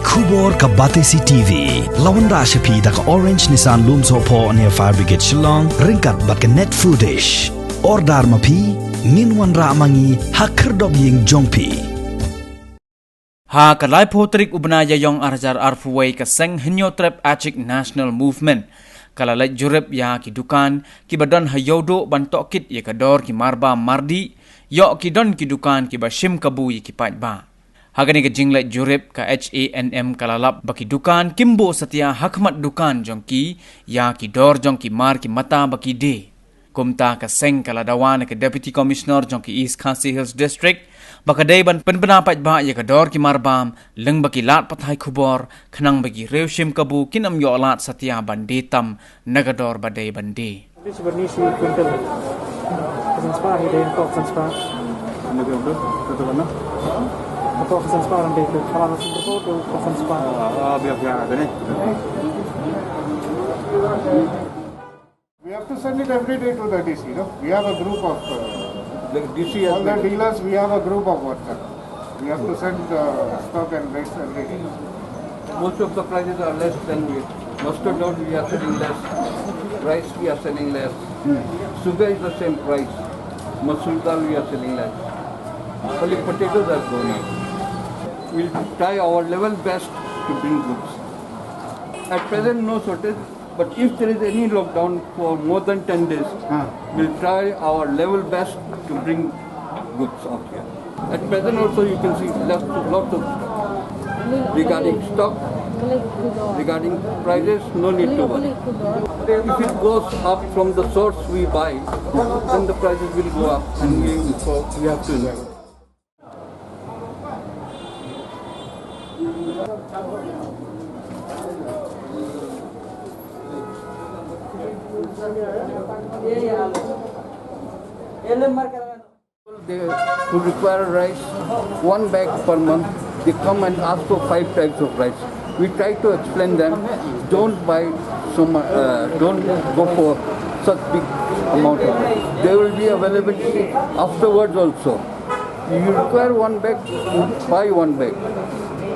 Kubor ka Batesi TV. Lawan Rashapi da ka Orange Nissan Loom Sopo near Fire Brigade Shillong. Ringkat bat ka net footage. Ordar mapi. Minwan ra mangi hakerdog ying jongpi. Ha kalai potrik ubnaya yong arjar arfuway ka seng hinyotrep achik national movement. Kalalai jurep ya ki dukan ki badan hayodo bantokit ya kador ki marba mardi yo ki don ki dukan ki bashim kabu ki pajba. Hagani ka jinglai jurep ka HANM kalalap baki dukan kimbo satya hakmat dukan jongki ya ki dor jongki mar ki mata baki de. Kumta ka seng kaladawan ka Deputy Commissioner jongki East Khasi Hills District baka dayban penbenapat ba ya kador ki marbam leng baki lat pathai khubor khnang bagi rewshim kabu kinam yo lat satya bandetam nagador badai bande. This bernisi kuntel. Kesenspar hidain kok senspar. Ano ba ito? Ito ba na? Kok kesenspar ande ke kalau sumber foto kesenspar. Biar gani. We have to send it every day to the DC, no? We have a group of DC all the dealers. We have a group of WhatsApp. We have to send stock and rates every day. Most of the prices are less than we. Mustard oil we are selling less. Rice we are selling less. Sugar is the same price. Masoor dal we are selling less. Only potatoes are going up. We'll try our level best to bring goods. At present no shortage, but if there is any lockdown for more than 10 days, we'll try our level best to bring goods out here. At present also you can see lots of regarding stock, regarding prices, no need to worry. If it goes up from the source we buy, then the prices will go up and we have to invest. They who require rice, one bag per month, they come and ask for 5 types of rice. We try to explain them, don't buy so much, don't go for such big amount of rice. They will be available afterwards also. You require one bag, buy one bag.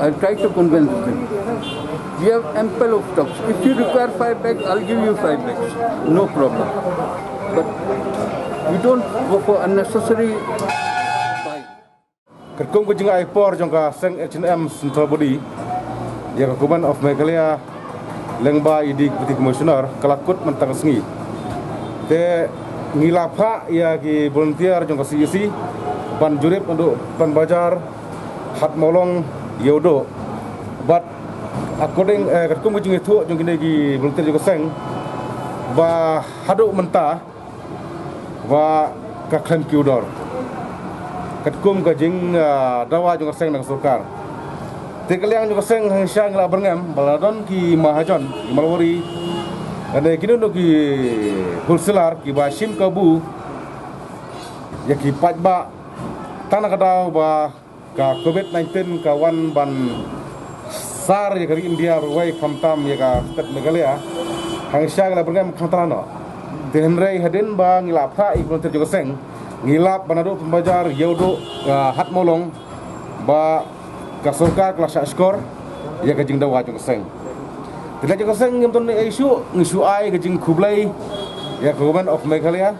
I try to convince them. We have ample of stocks. If you require 5 bags, I'll give you 5 bags. No problem. But we don't go for unnecessary buy. Kerkong kujing aipor jongka seng H&M Central Body. Ya Government of Meghalaya lengba idi Deputy Commissioner kelakut mentang sengi. Te ngilapa ya ki volunteer jongka CEC ban jurip untuk ban bajar hat molong yodo. But according kerkong kujing itu jongki ki volunteer jongka seng ba haduk mentah wa ka klan kiudor katkum ka jing dawa jong seng nang surkar tekaliang jong seng hang syang la berngam baladon ki mahajon ki malwari ane kinu no ki wholesaler ki bashim kabu ya ki pajba tanah kadaw ba ka COVID-19 ka wan ban sar ya kari India ruwai phamtam ya ka stat Meghalaya hang syang la berngam khantrano Tenrei hadin ba ngilap ka volunteer juga seng ngilap banado pembajar yodo hat molong ba kasurka kelas skor ya kajing dawa juga seng tidak juga seng yang ton isu ai kajing kublai ya Government of Meghalaya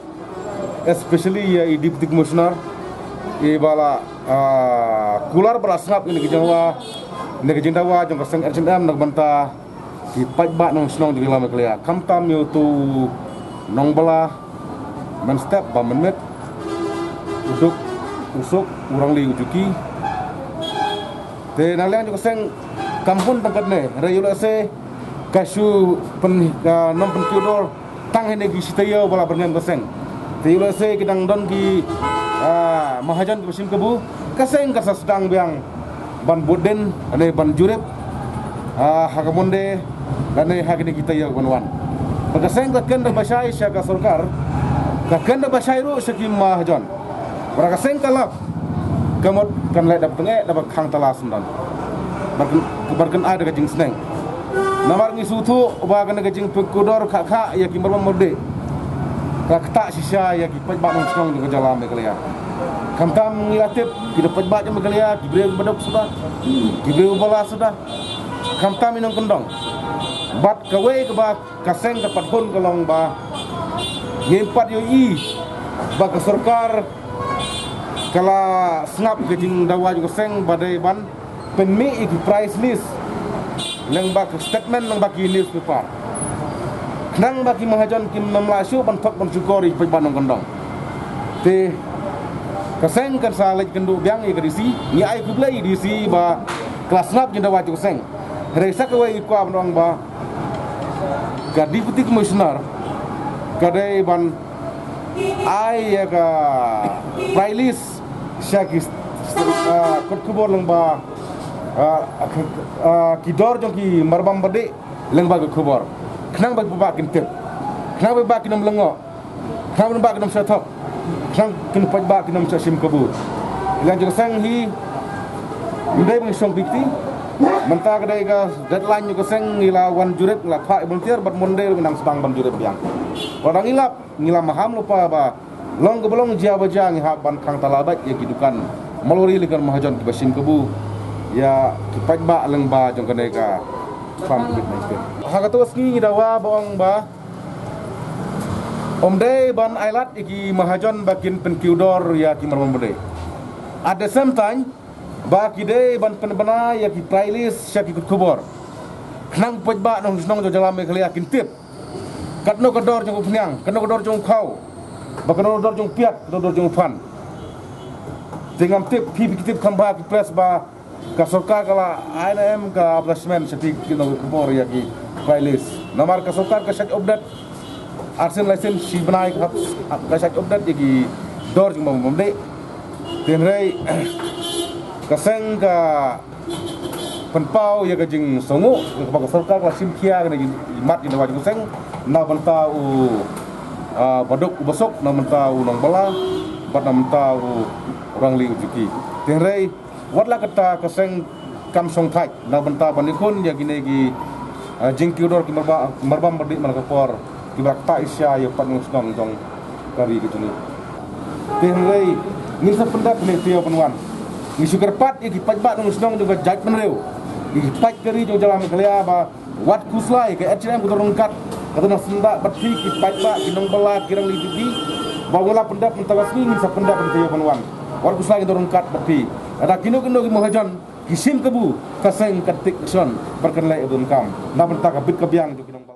especially ya Deputy Commissioner ibala kular berasngap ini kajing dawa juga seng H&M nak banta di pajba nang senong di wilayah Meghalaya kamtam yo tu nong bala men step ba menit uduk usuk urang li ujuki te nalian juga seng kampun tangkat ne rayula se kasu pen nom pen kiudor tang hene gi sitayo bala berngam keseng te yula se kidang don ki mahajan ki sim kebu kaseng kasa sedang biang ban boden ane ban jurep hakamonde ane hakini kita ya wanwan Pagkaseng kakenda basay siya ka surkar, kakenda basay ro sa kimahajon. Pagkaseng kalap, kamot kanlay dapat nge dapat kang talasan dan. Barkan ada kajing seneng. Namar ngisutu bagan kajing pekudor kakak ya kimbar morde. Kakta sisya ya kipaj banong senong di jalan Meghalaya. Kamtam ngilatip kita paj banong Meghalaya, kibre badok sudah, kibre bala sudah. kamta minong kendong bat kawe ke ba kaseng ke patpun kalong ba ngimpat yo ba ke sarkar kala snap ke jing dawa jo kaseng badai ban penmi iki price list nang ba ke statement nang ba ki newspaper nang ba ki mahajon kim namlasyu ban thok ban sukori pe banong kendong te kaseng kan salaj kendu biang i kadisi ni ai kublai disi ba kelas snap jing dawa jo kaseng resa kawe ikwa banong ba ka deputy commissioner kadai ban ai ya ka price syakis kot kubor lang ba kidor jong ki marbam bade lang ba kubor knang ba ba kin tep knang ba kinam lengo knang ba kinam sathok knang kin paj ba kinam sim kabut lang jong sang hi ndai bang song bikti menta kadai ka deadline juga seng ngila wan juret la pha volunteer bat monde nang sedang ban juret biang orang ngilap maham lupa ba long ke belong jia baja ngi ha ban khang talabat ya kidukan malori likan mahajon ki basim kebu ya kipat ba leng ba jong kadai ka pam COVID-19 ha ka tos ngi dawa bong ba omde ban ailat iki mahajon bakin penkiudor ya ki marmon bode at the same time ba kide ban penbana ya ki playlist syaki kubor knang pojba nong nong jo jalam me khlia kin tip katno kodor jong pnyang katno kodor jong khau ba katno kodor jong piat kodor jong fan tingam tip pi tip khamba ki press ba ka sarkar kala INM ka establishment syaki kino kubor ya ki playlist namar ka sarkar ka syaki update arsen license si banai ka syaki update ki dor jong mamde tenrei kaseng ka penpau ya ka jing songo ka ba sarkar ka simkia ka ni mat ni wa kaseng na banta u baduk besok na menta u nong bala bat na menta u orang li ujuki tenrei watla kata kaseng kam song thai na banta banikun ya gine gi jing kiudor ki marbam badi mal kapor ki bakta isya ya pat ngusnong jong kari gitu ni tenrei ni sa pendat ni tio penwan ni sugar pat iki pajba nang snong juga jaj penreu iki paj keri jo jalan kelia ba wat kuslai ke HM ku terungkat kata nak senda bati ki pajba kinong bala kirang li jugi ba wala pendap mentawas ni sa pendap tio penwan wat kuslai ki terungkat bati ada kino ki mohajon kisim kebu kaseng ketik son berkenlai ibun kam na bentak bit kebiang jo kinong